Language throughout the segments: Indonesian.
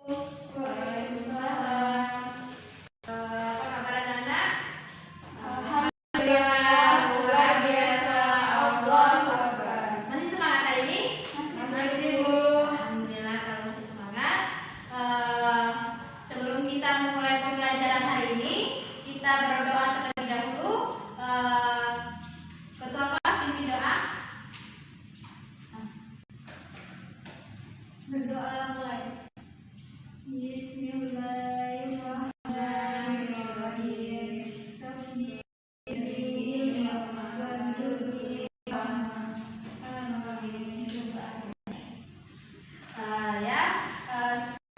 Waalaikumsalam. Apa kabar anak-anak? Alhamdulillah, luar biasa. Allahu Akbar. Masih semangat hari ini? Masih, Bu. Alhamdulillah kalau masih semangat. Sebelum kita memulai pembelajaran hari ini, kita berdoa terlebih dahulu. Ketua kelas pimpin doa. Berdoa mulai. Bismillahirrahmanirrahim.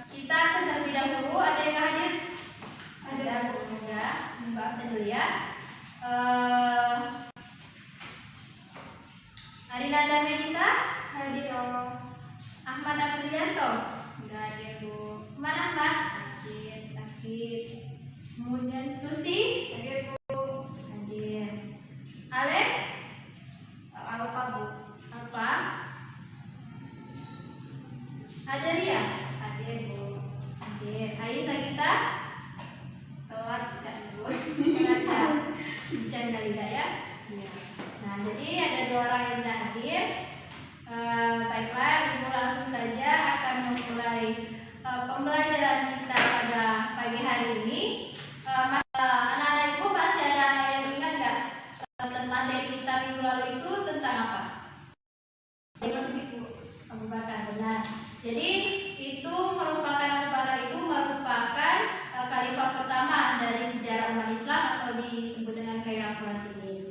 Kita terlebih dahulu ada yang hadir? Ada Bu ya. Buka absen dulu ya. Arinanda Medita Hadir, Om. Ahmad Aprilianto. Enggak hadir, Bu. Mana Ahmad? Sakit. Kemudian Susi Hadir, Bu. hadir. Alex Apa, Bu? apa? Adelia Hadir, Bu. hadir. Aisyah kita Telat, Bu. Raja bercanda tidak ya? Iya. Nah, jadi ada 2 orang yang tidak hadir. Baiklah, Ibu langsung saja akan memulai pembelajaran kita pada pagi hari ini. Anak-anak Ibu masih ada yang ingat nggak tentang materi kita minggu lalu itu tentang apa? Abu Bakar, benar. Jadi itu merupakan Abu Bakar itu merupakan khalifah pertama dari sejarah umat Islam atau disebut dengan Khairul Rasyidin.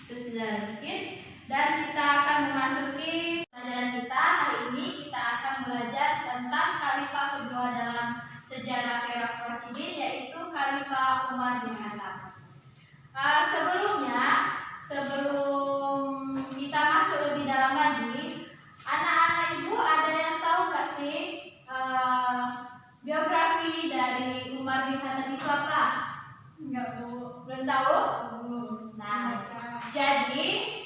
Itu sejarah sedikit. Dan kita akan memasuki pelajaran kita hari ini. Kita akan belajar tentang khalifah kedua dalam sejarah Khairul Rasyidin, yaitu Khalifah Umar bin Khattab. Sebelum kita masuk lebih dalam lagi, anak-anak Ibu ada yang tahu nggak sih biografi dari Umar bin Khattab itu apa? Enggak, Bu. Belum tahu? Bu. Nah, jadi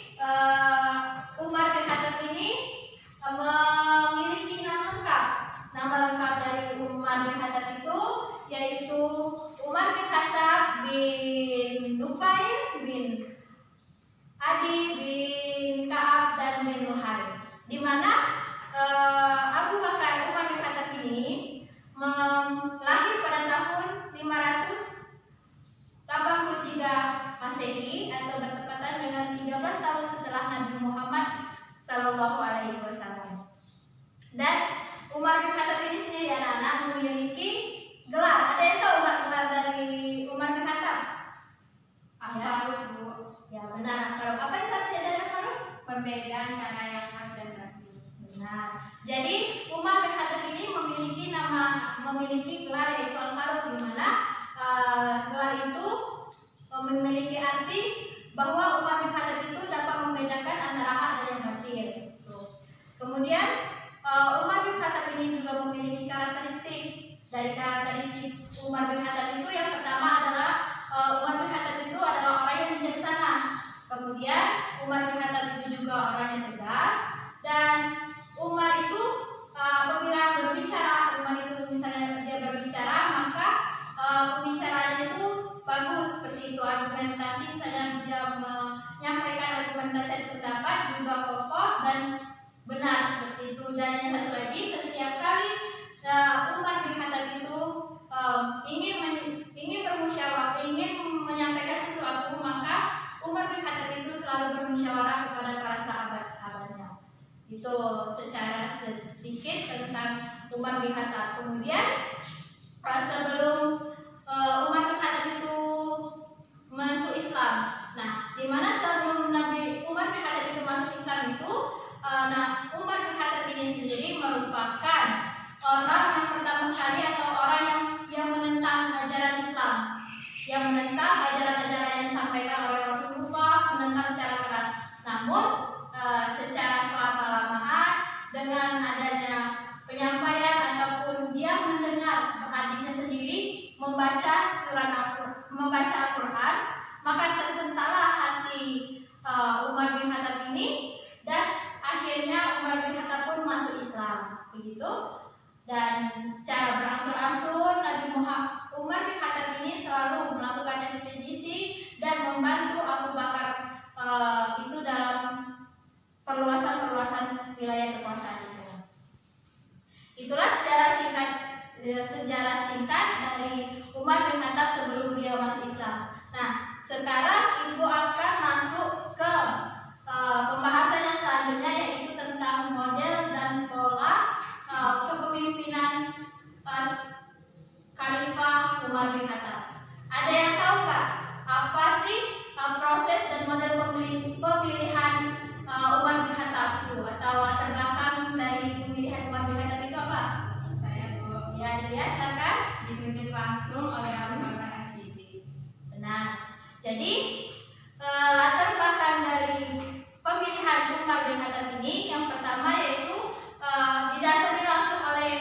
Umar bin Khattab ini memiliki nama lengkap. Nama lengkap dari Umar bin Khattab itu yaitu Umar bin Khattab bin Nufail bin Adi bin Ka'ab dan bin Luhai. Di mana Abu Bakar Umar bin Khattab ini lahir pada tahun 583 Masehi atau bertepatan dengan 13 tahun setelah Nabi Muhammad SAW. Dan Umar bin Khattab ini sendiri anak-anak memiliki gelar. Ada yang tahu nggak gelar dari Umar bin Khattab? Al-Faruq, Bu. Ya benar, Al-Faruq. Apa itu artinya dari Al-Faruq? Pemegang cara yang khas dan baku. Benar. Jadi Umar bin Khattab ini memiliki gelar yaitu Al-Faruq, di mana gelar itu memiliki arti bahwa Umar bin Khattab itu dapat membedakan antara hak dan yang batil. Kemudian Umar bin Khattab ini juga memiliki karakteristik. Dari karakteristik Umar bin Khattab itu yang pertama adalah Umar bin Khattab itu adalah orang yang bijaksana. Kemudian Umar bin Khattab itu juga orang yang tegas, dan Umar itu apabila berbicara, Umar itu misalnya dia berbicara, maka pembicaraannya itu bagus, seperti itu argumentasi, misalnya dia menyampaikan argumentasi atau pendapat juga kokoh dan benar, seperti itu. Dan yang satu lagi, setiap kali Umar bin Khattab itu ingin bermusyawarah, ingin menyampaikan sesuatu, maka Umar bin Khattab itu selalu bermusyawarah kepada para sahabat-sahabatnya. Itu secara sedikit tentang Umar bin Khattab. Kemudian sebelum Umar bin Khattab itu masuk Islam. Nah, di mana sebelum Nabi Umar bin Khattab itu masuk Islam itu, Umar bin Khattab ini sendiri merupakan orang yang pertama sekali atau orang yang menentang ajaran Islam, yang menentang ajaran-ajaran yang disampaikan oleh Rasulullah, menentang secara keras. Namun secara kelama-lamaan dengan adanya penyampaian ataupun dia mendengar adiknya sendiri membaca Al-Quran, maka tersentaklah hati Umar bin Khattab ini, dan akhirnya Umar bin Khattab pun masuk Islam. Begitu. Dan secara berangsur-angsur Nabi Muhammad Umar bin Khattab ini selalu melakukan ekspedisi dan membantu Abu Bakar itu dalam perluasan wilayah kekuasaan Islam. Itulah sejarah singkat dari Umar bin Khattab sebelum beliau masuk Islam. Nah, sekarang Ibu akan masuk ke pembahasan yang selanjutnya, yaitu tentang model dan pola kepemimpinan Khalifah Umar bin Khattab. Ada yang tahu nggak apa sih proses dan model pemilihan Umar bin Khattab itu, atau latar belakang dari pemilihan Umar bin Khattab itu apa? Saya Bu. Ya, dilihat silakan. Ditunjuk langsung oleh Abu Bakar As-Siddiq. Benar. Jadi latar belakang dari pemilihan Umar bin Khattab ini yang pertama yaitu didasari langsung oleh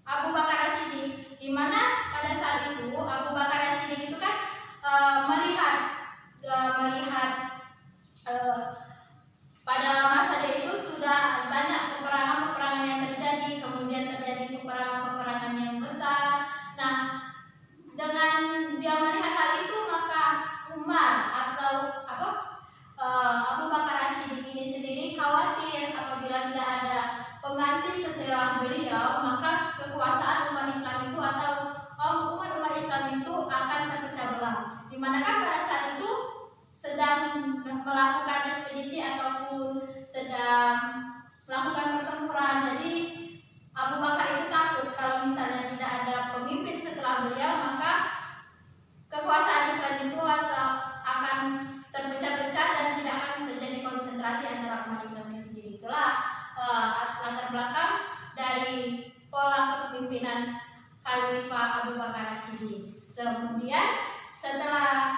Abu Bakar As-Siddiq, di mana pada saat itu Abu Bakar As-Siddiq itu kan melihat pada masa itu sudah banyak peperangan yang terjadi, kemudian terjadi peperangan yang besar. Nah, dengan dia melihat hal itu, maka Umar atau Abu Bakar As-Siddiq ini sendiri khawatir apabila tidak ada pengganti setelah beliau, maka kekuasaan umat Islam itu atau umat Islam itu akan terpecah belah. Dimanakah pada saat itu sedang melakukan ekspedisi ataupun sedang melakukan pertempuran. Jadi Abu Bakar itu takut kalau misalnya tidak ada pemimpin setelah beliau, maka kekuasaan Islam itu akan terpecah-pecah dan tidak akan terjadi konsentrasi antara umat Islam sendiri. Itulah latar belakang dari pola kepemimpinan Khalifah Abu Bakar As-Siddiq. Kemudian setelah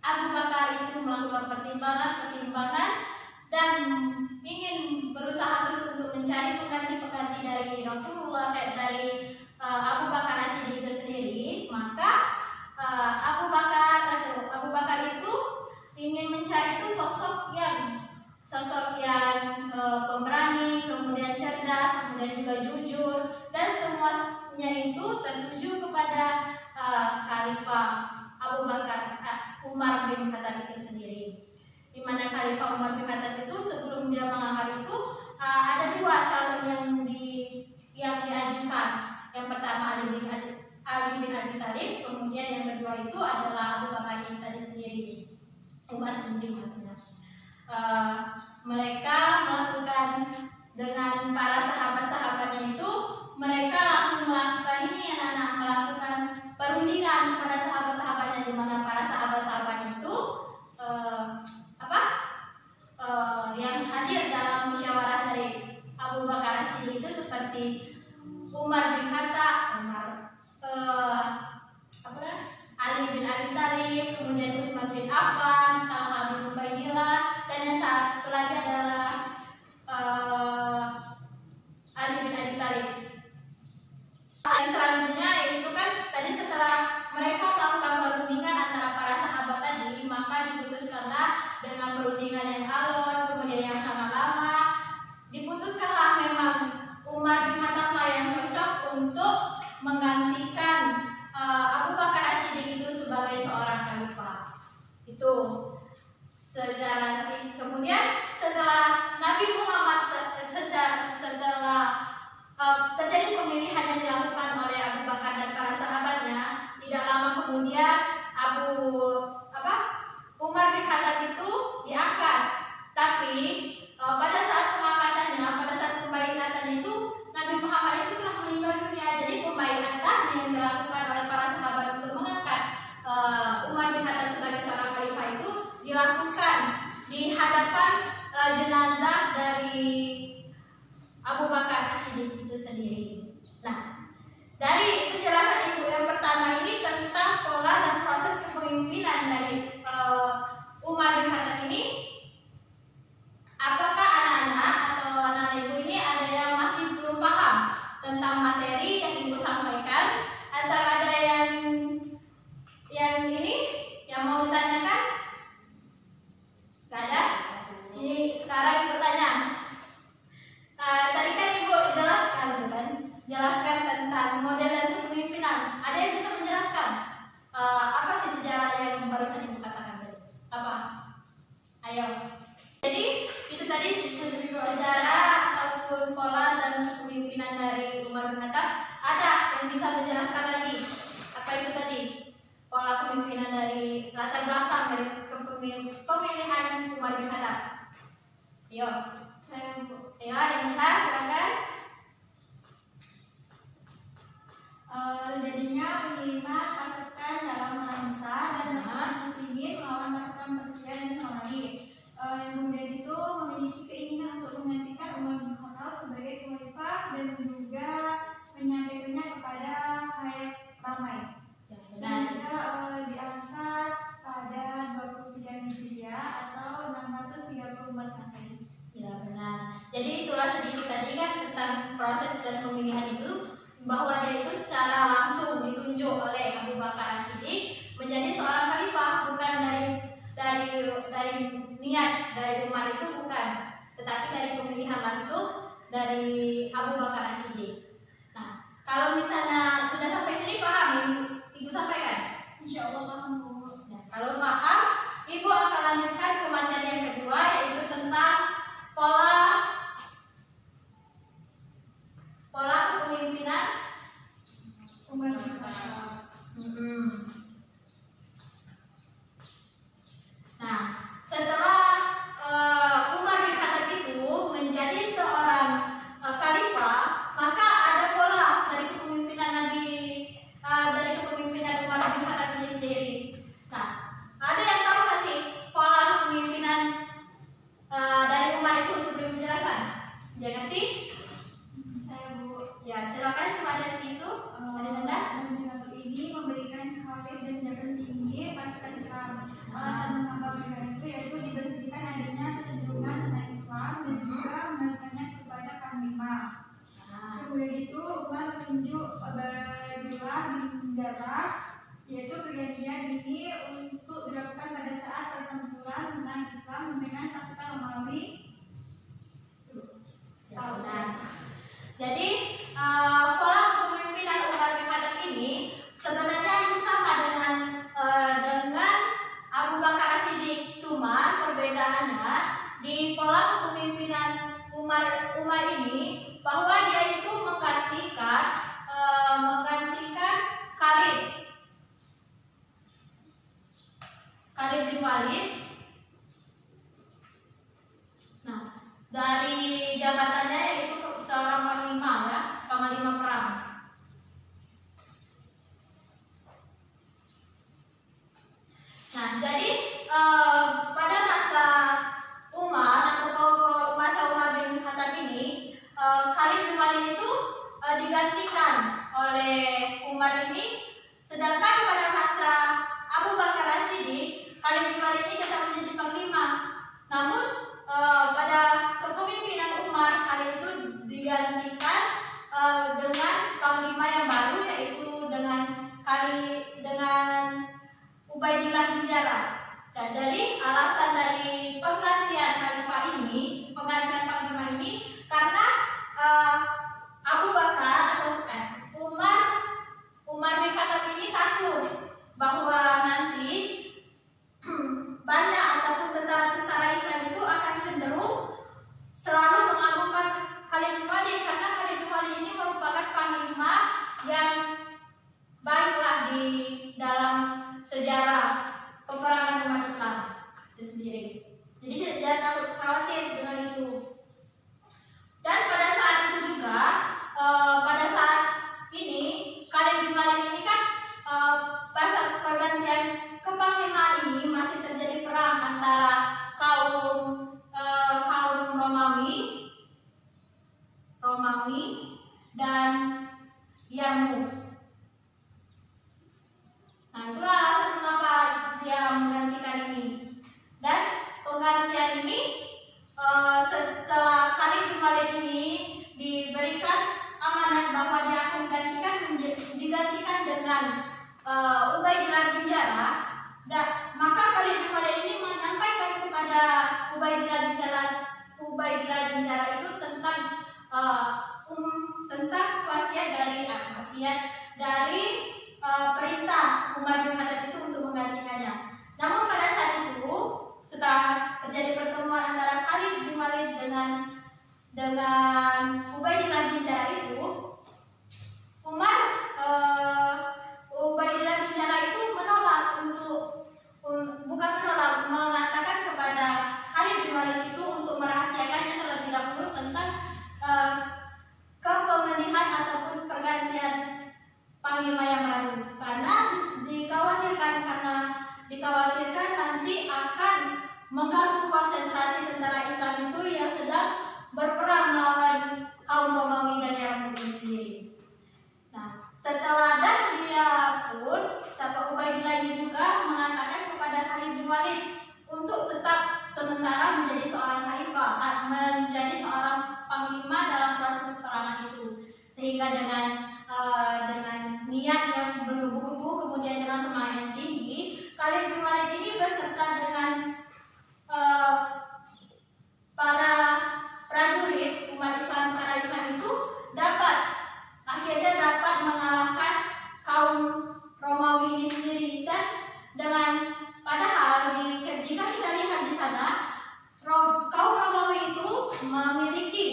Abu Bakar itu melakukan pertimbangan dan ingin berusaha terus untuk mencari pengganti dari Rasulullah, dari Abu Bakar As-Siddiq itu sendiri, maka Abu Bakar itu ingin mencari itu sosok yang pemberani, kemudian cerdas, kemudian juga jujur, dan semuanya itu tertuju kepada Khalifah Abu Bakar Umar bin Khattab itu sendiri. Di mana Khalifah Umar bin Khattab itu sebelum dia mengangkat itu ada dua calon yang diajukan. Yang pertama Ali bin Abi Thalib, kemudian yang kedua itu adalah Abu Bakar ini tadi sendiri, Umar sendiri maksudnya. Mereka melakukan dengan para sahabat-sahabatnya itu, mereka langsung melakukan ini anak-anak, melakukan perundingan kepada sahabat-sahabatnya, di mana para sahabat-sahabatnya itu yang hadir dalam musyawarah dari Abu Bakar As-Siddiq itu seperti Umar bin Khattab, Ali bin Abi Thalib, kemudian Utsman bin Affan, Talha bin Ubaidillah, dan yang satu lagi adalah Ali bin Abi Thalib. Yang selanjutnya itu kan tadi setelah mereka melakukan perundingan antara para sahabat tadi, maka diputuskanlah dengan perundingan yang alon, kemudian yang sangat lama, diputuskanlah memang Umar bin Khattab yang cocok untuk menggantikan Abu Bakar As-Siddiq itu sebagai seorang khalifah. Itu sejarah. Kemudian setelah Nabi Muhammad setelah terjadi pemilihan yang dilakukan oleh Abu Bakar dan para sahabatnya, tidak lama kemudian Umar bin Khattab itu diangkat. Tapi pada saat pengangkatannya, pada saat pembaiatan itu, Nabi Muhammad itu telah meninggal dunia. Jadi pembaiatan yang dilakukan oleh para sahabat untuk mengangkat Umar bin Khattab sebagai seorang khalifah itu dilakukan di hadapan jenazah dari Abu Bakar As-Siddiq itu sendiri. Nah, dari penjelasan Ibu yang pertama ini tentang pola dan proses kepemimpinan dari Umar bin Khattab ini, apakah anak-anak Ibu ini ada yang masih belum paham tentang materi yang Ibu sampaikan, atau ada yang ini yang mau ditanyakan? Gak ada? Sini sekarang Ibu tanya. Tadi kan Ibu jelaskan tuh kan tadi sejarah ataupun pola dan kepemimpinan dari Umar bin Khattab. Ada yang bisa menjelaskan lagi apa itu tadi? Pola kepemimpinan dari latar belakang dari pemilihan Umar bin Khattab. Ayo, ayo ada yang tahu, silakan. Jadinya pengiriman pasukan dalam bangsa dan pasukan muslimin melawan pasukan Persia dan Romawi. Yang kemudian itu memiliki keinginan untuk menggantikan Umar bin Khattab sebagai khalifah dan juga menyampaikannya kepada khalayak ramai. Dan juga diangkat pada 23 Hijriah atau 634 Masehi. Ya benar. Jadi itulah sedikit tadi kan tentang proses dan pemilihan itu, bahwa dia itu secara langsung ditunjuk oleh Abu Bakar As-Siddiq menjadi seorang khalifah, bukan dari niat dari Umar itu, bukan, tetapi dari pemilihan langsung dari Abu Bakar As-Siddiq. Nah, kalau misalnya sudah sampai sini paham Ibu sampaikan? Insya Allah paham Bu. Nah, kalau paham, Ibu akan lanjutkan ke materi yang kedua, yaitu tentang pola kepemimpinan Umar bin Khattab. Nah, setelah Umar bin Khattab itu menjadi seorang khalifah, maka ada pola dari kepemimpinan Umar bin Khattab ini sendiri. Nah, ada yang tahu nggak sih pola kepemimpinan dari Umar itu sebelum penjelasan? Jangan ngerti? Saya Bu. Ya, silakan. Cuma ada di situ. Ada nanda? Ini memberikan khalif dan jabatan tinggi pasukan Islam. Alasan mengapa memberikan itu yaitu diberhentikan adanya kecenderungan tentang Islam dan juga menariknya kepada panglima. Kemudian itu Umar menunjuk Ubaidillah bin Jarrah, yaitu pergantian ini untuk dilakukan pada saat pertempuran tentang Islam dengan pasukan Romawi. Jadi pola kepemimpinan Umar bin Khattab ini sebenarnya sama dengan Abu Bakar As-Siddiq, cuma perbedaannya di pola kepemimpinan Umar ini bahwa dia itu menggantikan Khalid bin Walid. Nah, dari jabatannya yaitu seorang panglima, ya, panglima perang. Nah, jadi pada masa Umar atau masa Umar bin Khattab ini, Khalid bin Walid itu digantikan oleh Umar ini, sedangkan pada masa Abu Bakar As-Siddiq, Khalid bin Walid ini tetap menjadi panglima. Namun pada kepemimpinan Umar, Khalid itu digantikan dengan panglima yang baru, yaitu dengan Ubaidillah bin Jarrah. Dan dari alasan dari penggantian panglima ini karena Abu Bakar atau Umar bin Khattab ini takut bahwa nanti banyak ataupun tentara-tentara Islam itu akan cenderung selalu mengagungkan Khalid bin Walid, karena Khalid bin Walid ini merupakan panglima yang baiklah di dalam sejarah peperangan umat Islam itu sendiri. Jadi jangan khawatir dengan itu. Dan pada saat itu juga, pada saat ini Khalid bin Walid ini kan pada pergantian kepanglimaan ini masih terjadi perang antara kaum Romawi dan Yarmouk. Nah, itulah alasan mengapa dia menggantikan ini. Dan penggantian ini setelah Khalid bin Walid ini diberikan amanat bahwa dia akan digantikan dengan Ubaidillah bin Jarrah, maka Khalid bin Walid ini menyampaikan kepada Ubaidillah bin Jarrah itu tentang wasiat dari perintah Umar bin Khattab itu untuk menggantikannya. Namun pada saat itu, setelah terjadi pertemuan antara Khalid bin Walid dengan Ubaidillah bin Jarrah itu, Ubaidillah bin Jarrah itu menolak bukan menolak, mengatakan kepada Khalid bin Walid itu untuk merahasiakannya terlebih dahulu tentang kepemilihan ataupun pergantian panglima yang baru, karena dikhawatirkan nanti akan mengganggu konsentrasi tentara Islam itu yang sedang berperang melawan kaum Romawi dan Yahudi sendiri. Nah, setelah dan dia pun Ubaidillah juga mengatakan kepada Khalid bin Walid untuk tetap sementara menjadi seorang khalifah, menjadi seorang panglima dalam proses peperangan itu, sehingga dengan niat yang menggebu-gebu kemudian dengan semangat yang tinggi, Khalid bin Walid ini beserta dengan para prajurit umat Islam, tentara Islam itu akhirnya dapat mengalahkan kaum Romawi ini sendiri. Dan padahal jika kita lihat di sana, kaum Romawi itu memiliki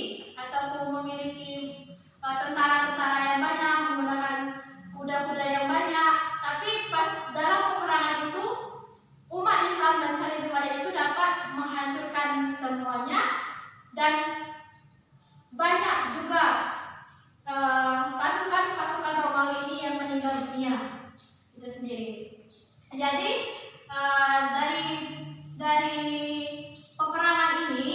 tentara-tentara yang banyak, menggunakan kuda-kuda yang banyak, tapi pas dalam peperangan itu umat Islam dan Khalid bin Walid itu dapat menghancurkan semuanya, dan banyak juga pasukan Romawi ini yang meninggal dunia itu sendiri. Jadi dari peperangan ini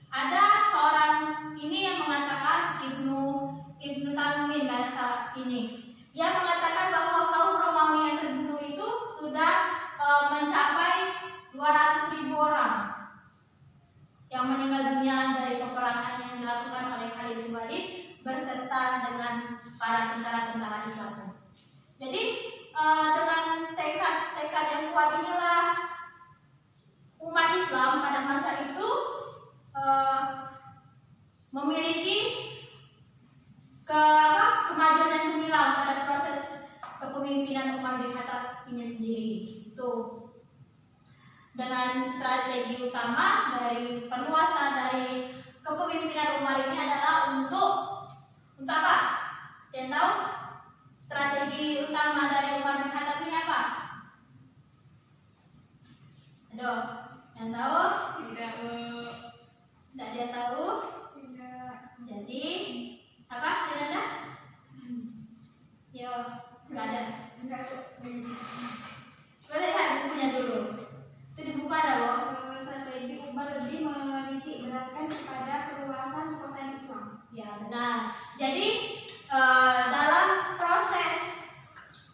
ada seorang ini yang mengatakan Ibnu Tanmin, kalau salah ini, yang mengatakan bahwa kaum Romawi yang terbunuh itu sudah mencapai 200.000 orang yang meninggal dunia dari peperangan yang dilakukan oleh Khalid bin Walid berserta dengan para tentara-tentara Islam. Jadi dengan tekad yang kuat inilah umat Islam pada masa itu memiliki kemajuan yang gemilang pada proses kepemimpinan Umar bin Khattab ini sendiri. Itu dengan strategi utama dari perluasan dari kepemimpinan Umar ini adalah untuk apa? Yang tahu strategi utama dari Umar bin Khattab ini apa? Aduh, yang tahu? Tidak dia tahu? Tidak. Jadi apa? Tidak ada? Yo, nggak ada. Boleh lihat bukunya dulu. Itu di buku ada loh. Strategi Umar lebih menitik beratkan kepada perluasan kekuasaan Islam. Ya benar. Jadi dalam proses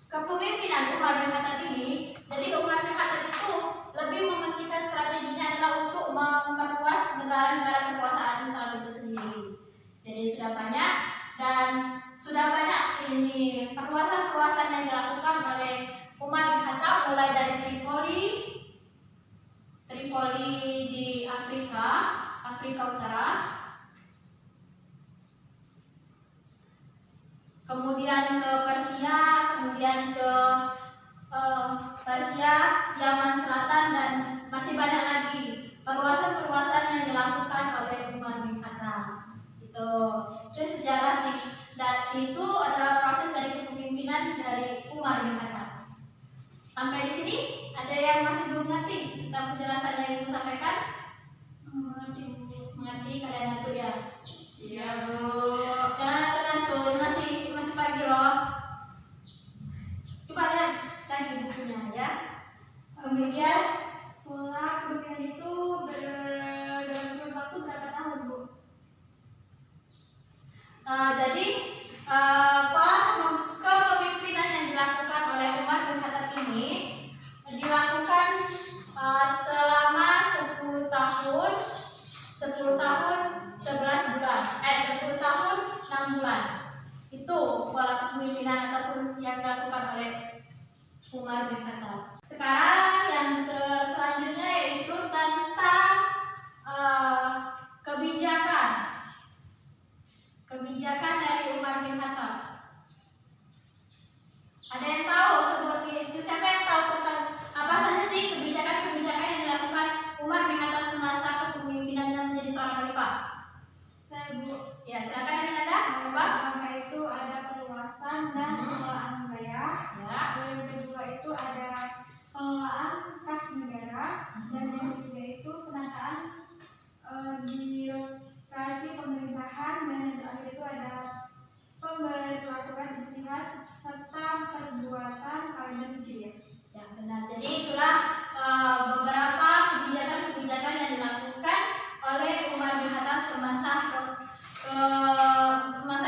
kepemimpinan Umar bin Khattab ini, jadi Umar bin Khattab itu lebih mementingkan strateginya adalah untuk memperluas negara-negara kekuasaan Islam itu sendiri. Jadi sudah banyak ini perluasan yang dilakukan oleh Umar bin Khattab, mulai dari Tripoli di Afrika Utara, kemudian ke Persia, kemudian ke Yaman Selatan, dan masih banyak lagi perluasan yang dilakukan oleh Umar bin Khattab. Itu sejarah sih, dan itu adalah proses dari kepemimpinan dari Umar bin Khattab. Sampai di sini ada yang masih belum ngerti tentang penjelasan yang Ibu sampaikan? Mengerti kalian ngantuk ya? Iya Bu. Jangan ngantuk, masih pagi loh. Coba lihat lagi bukunya ya. Kemudian Pola kepemimpinan itu dalam waktu berapa tahun Bu? Jadi pola kepemimpinan yang dilakukan oleh Umar bin Khattab ini dilakukan selama 10 tahun 11 bulan 10 tahun 6 bulan. Itu pola kepemimpinan ataupun yang dilakukan oleh Umar bin Khattab. Sekarang yang selanjutnya yaitu tentang kebijakan dari Umar bin Khattab. Ada yang tahu seperti itu? Siapa yang tahu tentang apa saja sih kebijakan yang dilakukan Umar bin Khattab semasa kepemimpinannya menjadi seorang khalifah? Saya Bu. Ya, silakan dengan Anda. Apa? Pertama itu ada perluasan dan pengelolaan wilayah. Ya. Yang kedua itu ada pengelolaan kas negara. Dan yang ketiga itu penataan birokrasi pemerintahan. Dan yang terakhir itu ada pemberlakuan istihad serta perbuatan kawinan hijriah. Ya, benar. Jadi itulah beberapa kebijakan-kebijakan yang dilakukan oleh Umar bin Khattab semasa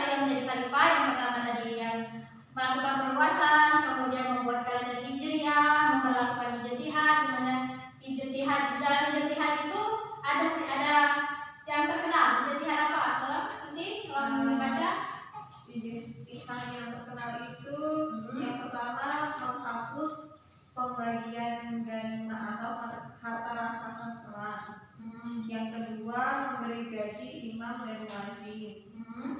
ia menjadi khalifah. Yang pertama tadi yang melakukan perluasan, kemudian membuat kalender hijriah, memperlakukan ijtihad, di mana ijtihad dalam ijtihad itu ada yang terkenal. Ijtihad apa? Kalau Susi, kalau membaca ijtihad yang terkenal itu yang pertama menghapus pembagian ganimah atau harta rampasan perang. Yang kedua memberi gaji imam dan muadzin.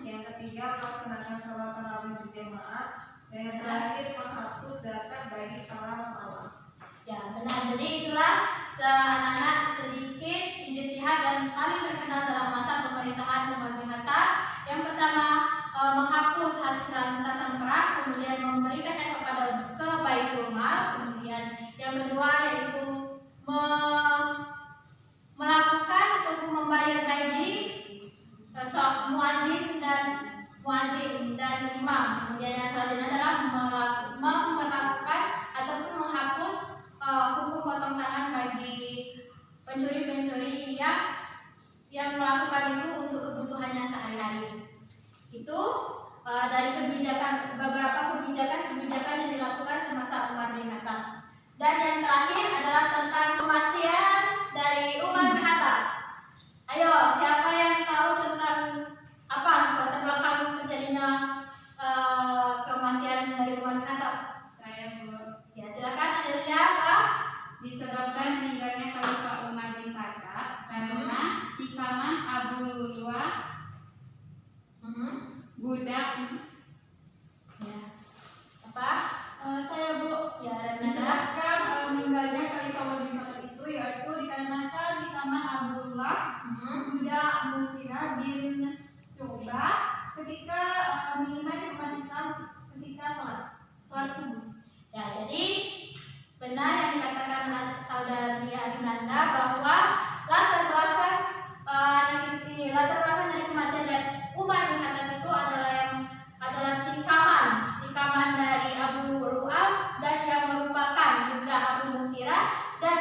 Yang ketiga melaksanakan sholat tarawih berjamaah. Dan yang terakhir menghapus zakat bagi para ulama. Ya, benar. Jadi itulah anak-anak sedikit ijtihad yang paling terkenal dalam masa pemerintahan Umar bin Khattab. Yang pertama menghapus hadis rampasan perang, kemudian memberikannya ke Baitul Mal, kemudian yang kedua yaitu melakukan ataupun membayar gaji muazin dan imam. Kemudian yang selanjutnya adalah memperlakukan ataupun menghapus hukum potong tangan bagi pencuri-pencuri yang melakukan itu untuk kebutuhannya sehari-hari. Itu dari beberapa kebijakan yang dilakukan semasa Umar bin Khattab. Dan yang terakhir adalah tentang kematian dari Umar bin Khattab. Ayo, siapa yang tahu tentang apa latar belakang terjadinya kematian dari Umar bin Khattab? Saya Bu. Ya, silakan Adelia, Pak. Disebabkan meninggalnya Khalifah Umar bin Khattab karena tikaman Abu Lulua budak. Ya. Apa? Saya Bu. Ya, dan Nada. Disebabkan meninggalnya Khalifah Umar bin Khattab itu yaitu dikarenakan di taman Abdullah budak Mughirah bin Syu'bah ketika menghina umat Islam ketika sholat subuh. Ya, jadi benar yang dikatakan saudari Arinanda bahwa latar belakang dari kematian dan Umar bin Khattab itu adalah tikaman dari Abu Lu'ab dan yang merupakan bunda Abu Mughirah, dan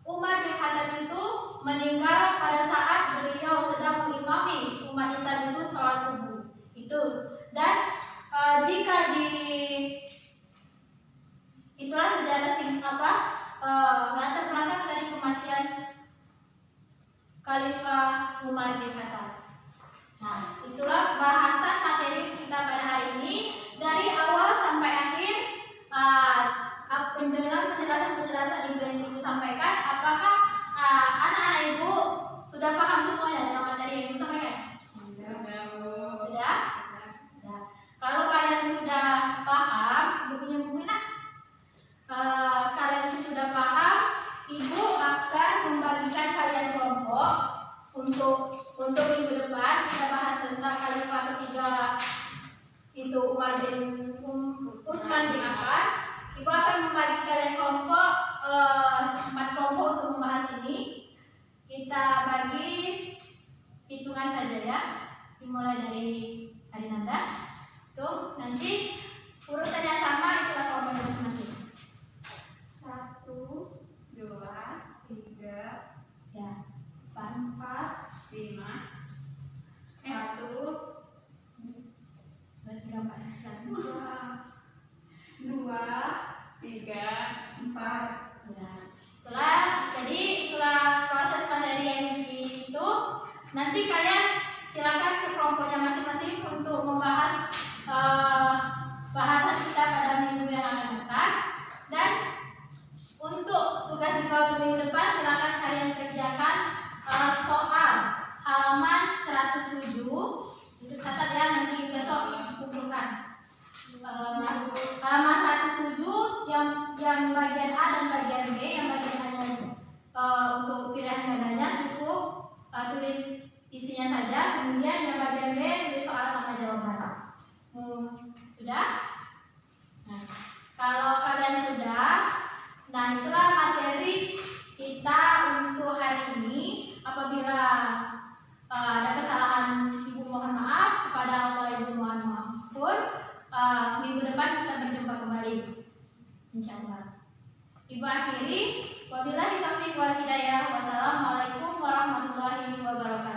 Umar bin Khattab itu meninggal pada saat beliau sedang mengimami umat Islam itu sholat subuh itu. Dan jika itulah sejarah latar belakang dari kematian Khalifah Umar bin Khattab. Nah, itulah bahasan materi kita pada hari ini dari awal sampai akhir. Dengan penjelasan Ibu yang Ibu sampaikan, apakah anak-anak Ibu sudah paham semuanya dengan materi yang Ibu sampaikan? Sudah? Ya. Kalau kalian sudah paham, Ibu punya buku ini? Kalian sudah paham, Ibu akan membagikan kalian kelompok untuk minggu depan. Kita bahas tentang Khalifah ketiga itu Umar bin Utsman bin Affan. Ibu akan membagi kalian kelompok 4 kelompok untuk membahas ini. Kita bagi hitungan saja ya, dimulai dari Arinanda. Tuh, nanti urutannya sama, itulah kelompoknya masing-masing. 1, 2, 3, Ya, 4, 5. 1, 2, 3. 4. Ya. Itulah proses materi yang itu. Nanti kalian silakan ke kelompoknya masing-masing untuk membahas bahasan kita pada minggu yang akan datang. Dan untuk tugas di bawah minggu depan, silakan kalian kerjakan soal halaman 107. Itu catat ya, nanti besok kumpulkan. Halaman 107 yang bagian A dan bagian B. Yang bagian A nya untuk pilihan gandanya cukup tulis Nah, itulah materi kita untuk hari ini. Apabila ada kesalahan, Ibu mohon maaf. Kepada Allah, Ibu mohon maaf pun. Minggu depan kita berjumpa kembali, insyaallah. Ibu akhiri, wabillahi taufiq wal hidayah. Wassalamualaikum warahmatullahi wabarakatuh.